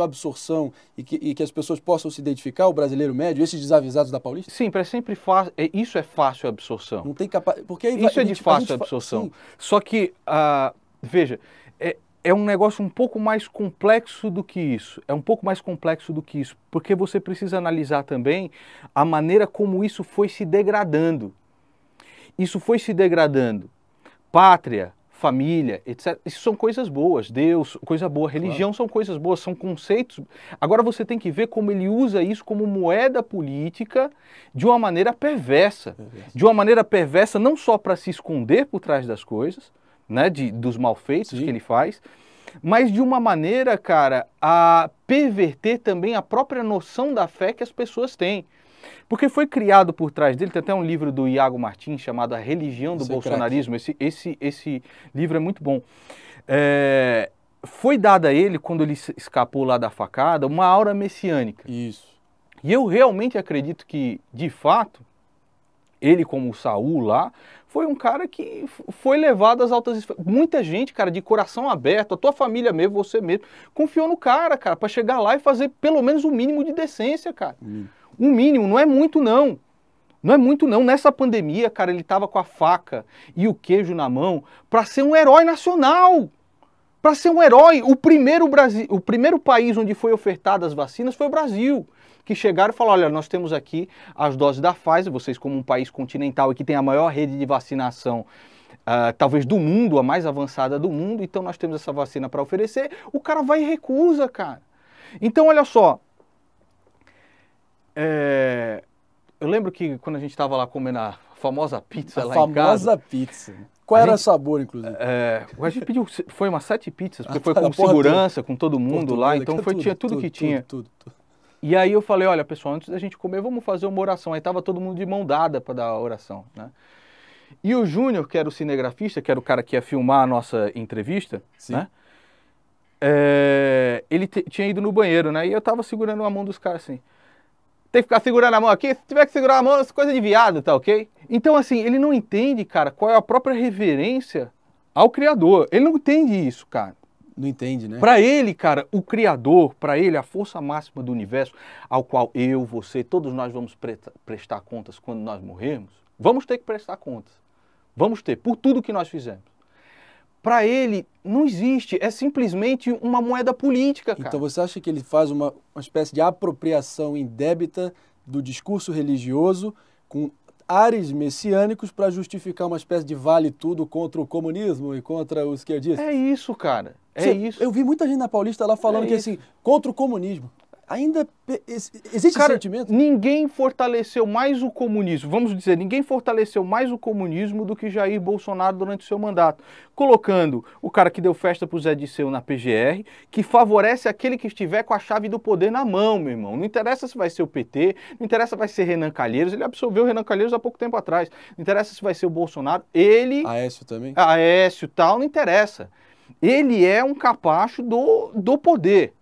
absorção e que as pessoas possam se identificar, o brasileiro médio, esses desavisados da Paulista? Sim, é sempre fácil. Isso é fácil a absorção. Não tem capacidade. Porque aí isso é de fácil absorção. Só que, veja, é um negócio um pouco mais complexo do que isso. É um pouco mais complexo do que isso. Porque você precisa analisar também a maneira como isso foi se degradando. Isso foi se degradando. Pátria, família, etc. Isso são coisas boas. Deus, coisa boa. Religião, claro, são coisas boas, são conceitos. Agora você tem que ver como ele usa isso como moeda política de uma maneira perversa. De uma maneira perversa não só para se esconder por trás das coisas, né, dos malfeitos, sim, que ele faz, mas de uma maneira, cara, a perverter também a própria noção da fé que as pessoas têm. Porque foi criado por trás dele, tem até um livro do Iago Martins chamado A Religião do Bolsonarismo. Esse livro é muito bom. Foi dada a ele, quando ele escapou lá da facada, uma aura messiânica. Isso. E eu realmente acredito que, de fato, ele, como o Saul lá, foi um cara que foi levado às altas esferas. Muita gente, cara, de coração aberto, a tua família mesmo, você mesmo, confiou no cara, para chegar lá e fazer pelo menos o mínimo de decência, cara. Um mínimo, não é muito não. Não é muito não. Nessa pandemia, cara, ele tava com a faca e o queijo na mão para ser um herói nacional. Para ser um herói. O primeiro país onde foi ofertadas as vacinas foi o Brasil. Que chegaram e falaram, olha, nós temos aqui as doses da Pfizer, vocês como um país continental e que tem a maior rede de vacinação, talvez do mundo, a mais avançada do mundo, então nós temos essa vacina para oferecer. O cara vai e recusa, cara. Então, olha só, eu lembro que quando a gente estava lá comendo a famosa pizza lá em casa... A famosa pizza. Qual era o sabor, inclusive? A gente pediu, foi umas 7 pizzas, porque foi com segurança, com todo mundo lá, então tinha tudo que tinha. Tudo. E aí eu falei, olha pessoal, antes da gente comer, vamos fazer uma oração. Aí tava todo mundo de mão dada para dar a oração, né? E o Júnior, que era o cinegrafista, que era o cara que ia filmar a nossa entrevista, sim, né? Ele tinha ido no banheiro, né? E eu tava segurando a mão dos caras assim. Tem que ficar segurando a mão aqui, se tiver que segurar a mão, é coisa de viado, tá ok? Então assim, ele não entende, cara, qual é a própria reverência ao Criador. Ele não entende isso, cara. Não entende, né? Para ele, cara, o Criador, para ele, a força máxima do universo, ao qual eu, você, todos nós vamos prestar contas quando nós morrermos, vamos ter que prestar contas. Vamos ter, por tudo que nós fizemos. Para ele, não existe, é simplesmente uma moeda política, cara. Então você acha que ele faz uma espécie de apropriação indébita do discurso religioso com ares messiânicos para justificar uma espécie de vale tudo contra o comunismo e contra os esquerdistas? É isso, cara. Isso. Eu vi muita gente na Paulista lá falando que assim, contra o comunismo. Ainda existe esse sentimento? Ninguém fortaleceu mais o comunismo, vamos dizer, ninguém fortaleceu mais o comunismo do que Jair Bolsonaro durante o seu mandato, colocando o cara que deu festa pro Zé Disseu na PGR, que favorece aquele que estiver com a chave do poder na mão, meu irmão. Não interessa se vai ser o PT, não interessa se vai ser Renan Calheiros, ele absorveu o Renan Calheiros há pouco tempo atrás, não interessa se vai ser o Bolsonaro, ele... Aécio também? Aécio tal, não interessa. Ele é um capacho do poder.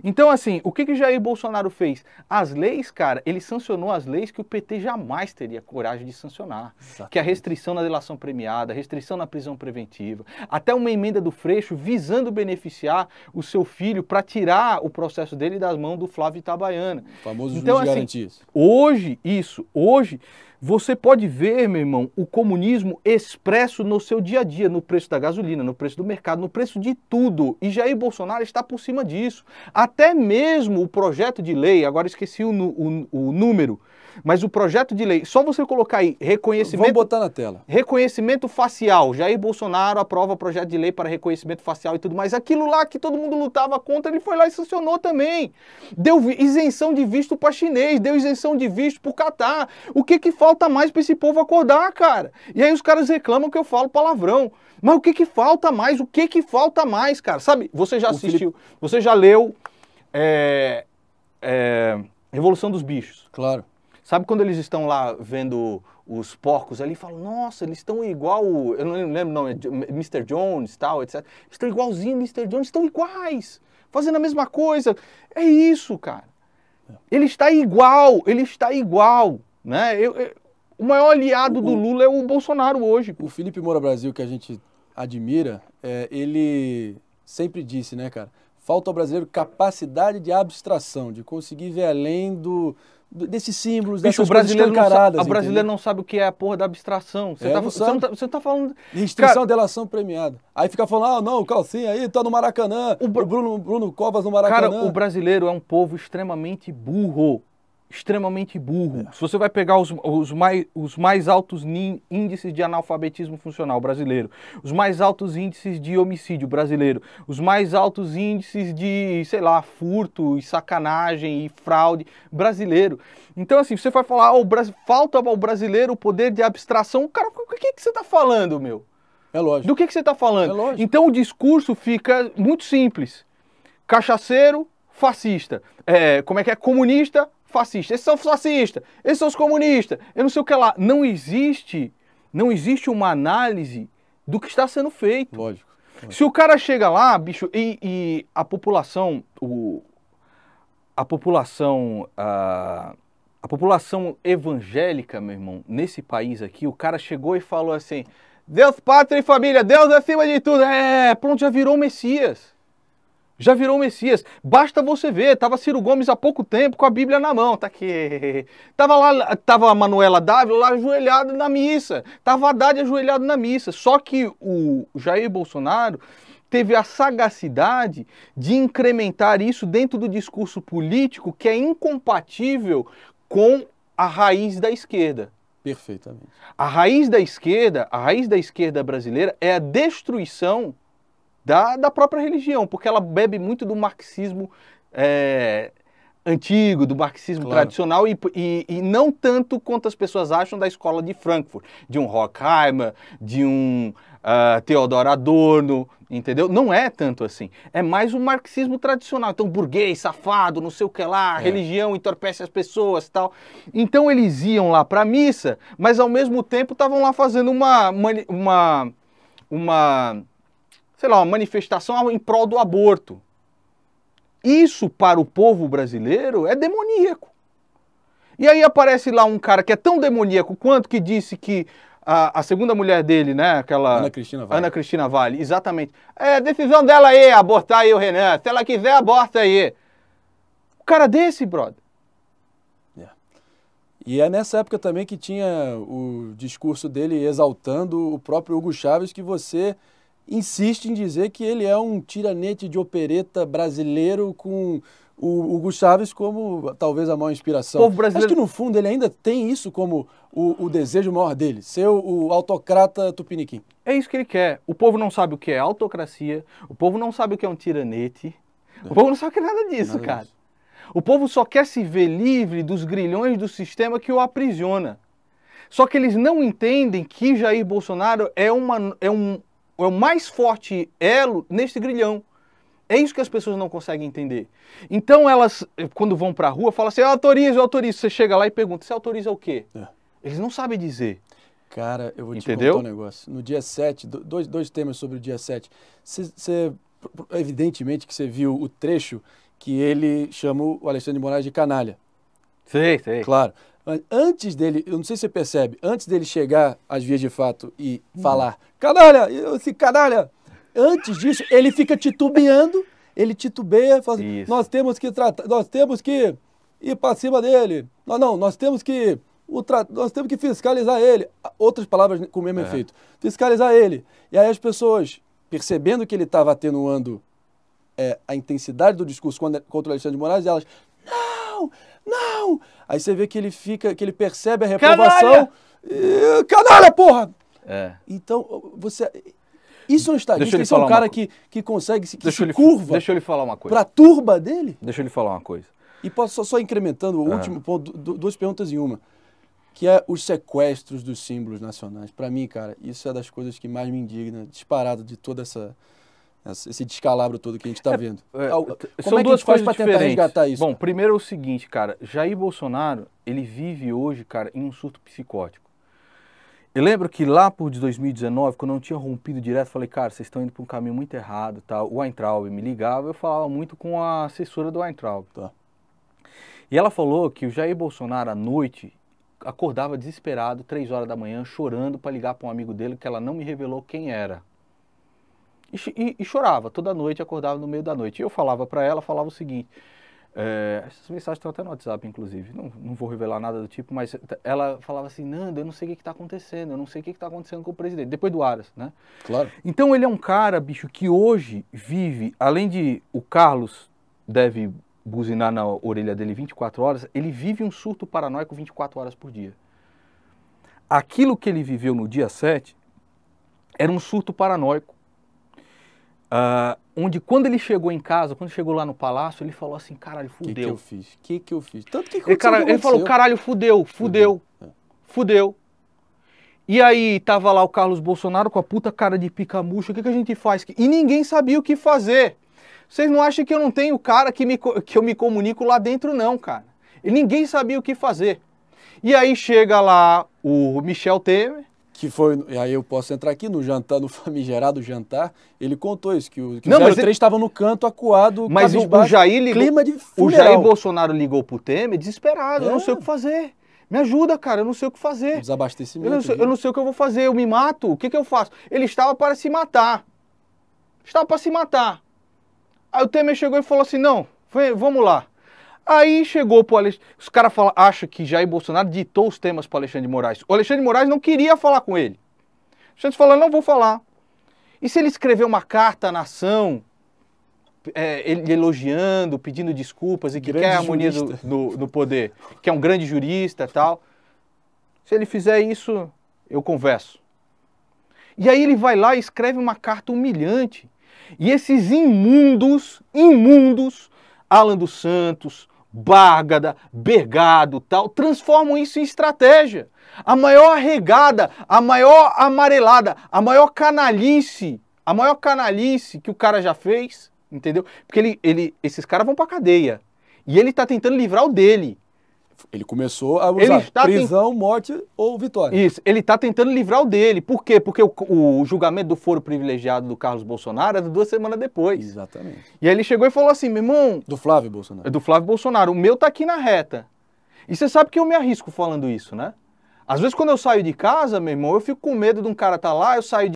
Então, assim, o que Jair Bolsonaro fez? As leis, cara, ele sancionou as leis que o PT jamais teria coragem de sancionar. Exatamente. Que é a restrição na delação premiada, a restrição na prisão preventiva, até uma emenda do Freixo visando beneficiar o seu filho para tirar o processo dele das mãos do Flávio Itabaiana. O famoso juiz de garantias. Hoje, você pode ver, meu irmão, o comunismo expresso no seu dia a dia, no preço da gasolina, no preço do mercado, no preço de tudo. E Jair Bolsonaro está por cima disso. Até mesmo o projeto de lei, agora esqueci o número, mas o projeto de lei, só você colocar aí, reconhecimento... Vamos botar na tela. Reconhecimento facial. Jair Bolsonaro aprova projeto de lei para reconhecimento facial e tudo mais. Aquilo lá que todo mundo lutava contra, ele foi lá e sancionou também. Deu isenção de visto para chinês, deu isenção de visto para o Catar. O que falta mais para esse povo acordar, cara? E aí os caras reclamam que eu falo palavrão. Mas o que falta mais? O que falta mais, cara? Sabe, você já assistiu, você já leu Revolução dos Bichos. Claro. Sabe quando eles estão lá vendo os porcos ali e falam, nossa, eles estão igual, eu não lembro o nome, Mr. Jones, tal, etc. Estão igualzinho Mr. Jones, estão iguais, fazendo a mesma coisa. É isso, cara. Ele está igual, né? O maior aliado do Lula é o Bolsonaro hoje. O Felipe Moura Brasil, que a gente admira, ele sempre disse, né, cara, falta ao brasileiro capacidade de abstração, de conseguir ver além desses símbolos, Bicho, dessas coisas escancaradas. O brasileiro não sabe o que é a porra da abstração. Você tá falando... Restrição à delação premiada. Aí fica falando, não, o Calcinha aí tá no Maracanã, o Bruno Covas no Maracanã. Cara, o brasileiro é um povo extremamente burro. Extremamente burro. Se você vai pegar os mais altos índices de analfabetismo funcional brasileiro, os mais altos índices de homicídio brasileiro, os mais altos índices de, sei lá, furto e sacanagem e fraude brasileiro. Então, assim, você vai falar, falta ao brasileiro o poder de abstração. Cara, o que você está falando, meu? É lógico. Do que você está falando? É lógico. Então, o discurso fica muito simples. Cachaceiro, fascista. Como é que é? Comunista, fascista. Esses são os fascistas, esses são os comunistas, eu não sei o que lá. Não existe uma análise do que está sendo feito. Lógico. Se o cara chega lá, bicho, e a população, a população evangélica, meu irmão, nesse país aqui, o cara chegou e falou assim, Deus, pátria e família, Deus acima de tudo. Pronto, já virou Messias. Já virou o Messias. Basta você ver, tava Ciro Gomes há pouco tempo com a Bíblia na mão, tá aqui. Tava a Manuela Dávila lá ajoelhada na missa. Tava Haddad ajoelhado na missa. Só que o Jair Bolsonaro teve a sagacidade de incrementar isso dentro do discurso político que é incompatível com a raiz da esquerda. Perfeitamente. A raiz da esquerda brasileira é a destruição da própria religião, porque ela bebe muito do marxismo antigo, do marxismo tradicional e não tanto quanto as pessoas acham da escola de Frankfurt, de um Horkheimer, de um Theodor Adorno, entendeu? Não é tanto assim. É mais o marxismo tradicional. Então, burguês, safado, não sei o que lá, religião entorpece as pessoas e tal. Então, eles iam lá para a missa, mas ao mesmo tempo estavam lá fazendo uma manifestação em prol do aborto. Isso, para o povo brasileiro, é demoníaco. E aí aparece lá um cara que é tão demoníaco quanto que disse que a segunda mulher dele, né, aquela... Ana Cristina Vale, exatamente. É decisão dela aí, abortar aí o Renan. Se ela quiser, aborta aí. O cara desse, brother. E é nessa época também que tinha o discurso dele exaltando o próprio Hugo Chávez, que você insiste em dizer que ele é um tiranete de opereta brasileiro com o Hugo Chávez como talvez a maior inspiração. Povo brasileiro... Acho que no fundo ele ainda tem isso como o desejo maior dele, ser o autocrata tupiniquim. É isso que ele quer. O povo não sabe o que é autocracia, o povo não sabe o que é um tiranete, o povo não sabe o que é nada disso, cara. O povo só quer se ver livre dos grilhões do sistema que o aprisiona. Só que eles não entendem que Jair Bolsonaro é o mais forte elo nesse grilhão. É isso que as pessoas não conseguem entender. Então elas, quando vão pra rua, falam assim, eu autorizo. Você chega lá e pergunta, você autoriza o quê? Eles não sabem dizer. Cara, eu vou te contar um negócio. No dia 7, dois temas sobre o dia 7. Evidentemente que você viu o trecho que ele chama o Alexandre de Moraes de canalha. Sei. Claro. Mas antes dele, eu não sei se você percebe, antes dele chegar às vias de fato e falar, canalha, esse canalha, antes disso, ele fica titubeando, ele titubeia, fala assim, nós temos que ir para cima dele. Nós temos que fiscalizar ele. Outras palavras com o mesmo efeito. Fiscalizar ele. E aí as pessoas, percebendo que ele estava atenuando a intensidade do discurso contra o Alexandre de Moraes, elas, não! Aí você vê que ele percebe a reprovação. Canalha, porra! Então, isso não está. Isso é um cara que consegue, que se curva. Deixa eu lhe falar uma coisa. Para a turba dele. Deixa eu lhe falar uma coisa. E posso só incrementando o último ponto, duas perguntas em uma. Que é os sequestros dos símbolos nacionais. Para mim, cara, isso é das coisas que mais me indigna, disparado de toda esse descalabro todo que a gente está vendo. São duas coisas para tentar resgatar isso? Bom, primeiro é o seguinte, cara. Jair Bolsonaro, ele vive hoje, cara, em um surto psicótico. Eu lembro que lá por 2019, quando eu não tinha rompido direto, falei, cara, vocês estão indo para um caminho muito errado, tá? O Weintraub me ligava, eu falava muito com a assessora do Weintraub. Tá. E ela falou que o Jair Bolsonaro, à noite, acordava desesperado, 3 horas da manhã, chorando para ligar para um amigo dele, que ela não me revelou quem era. E chorava toda noite, acordava no meio da noite. E eu falava para ela, falava o seguinte, essas mensagens estão até no WhatsApp, inclusive, não vou revelar nada do tipo, mas ela falava assim, Nando, eu não sei o que está acontecendo, eu não sei o que está acontecendo com o presidente, depois do Aras, né? Claro. Então ele é um cara, bicho, que hoje vive, além de o Carlos deve buzinar na orelha dele 24 horas, ele vive um surto paranoico 24 horas por dia. Aquilo que ele viveu no dia 7 era um surto paranoico. Onde quando ele chegou em casa, quando chegou lá no palácio, ele falou assim, caralho, fudeu. O que eu fiz? O que eu fiz? Tanto que ele falou, caralho, fudeu. E aí tava lá o Carlos Bolsonaro com a puta cara de pica-murcha, o que a gente faz? E ninguém sabia o que fazer. Vocês não acham que eu não tenho cara que eu me comunico lá dentro não, cara. E ninguém sabia o que fazer. E aí chega lá o Michel Temer, que foi, aí eu posso entrar aqui no jantar, no famigerado jantar, ele contou isso, que o 03 estava no canto acuado, mas o Jair ligou, clima de funeral. O Jair Bolsonaro ligou pro Temer desesperado, eu não sei o que fazer. Me ajuda, cara, eu não sei o que fazer. Desabastecimento. Eu não sei o que eu vou fazer, eu me mato, o que eu faço? Ele estava para se matar. Aí o Temer chegou e falou assim, não, vamos lá. Aí chegou pro Alexandre, os caras acham que Jair Bolsonaro ditou os temas para Alexandre de Moraes. O Alexandre de Moraes não queria falar com ele. O Alexandre falou, não vou falar. E se ele escrever uma carta à nação, ele elogiando, pedindo desculpas e que quer a harmonia no poder, que é um grande jurista e tal. Se ele fizer isso, eu converso. E aí ele vai lá e escreve uma carta humilhante. E esses imundos, Alan dos Santos, Bárgada, Bergado, tal, transformam isso em estratégia. A maior arregada, a maior amarelada, a maior canalice que o cara já fez, entendeu? Porque esses caras vão pra cadeia. E ele tá tentando livrar o dele. Ele começou a usar prisão, morte ou vitória. Isso, ele tá tentando livrar o dele. Por quê? Porque o julgamento do foro privilegiado do Carlos Bolsonaro era 2 semanas depois. Exatamente. E aí ele chegou e falou assim, meu irmão... Do Flávio Bolsonaro. É do Flávio Bolsonaro. O meu tá aqui na reta. E você sabe que eu me arrisco falando isso, né? Às vezes quando eu saio de casa, meu irmão, eu fico com medo de um cara tá lá, eu saio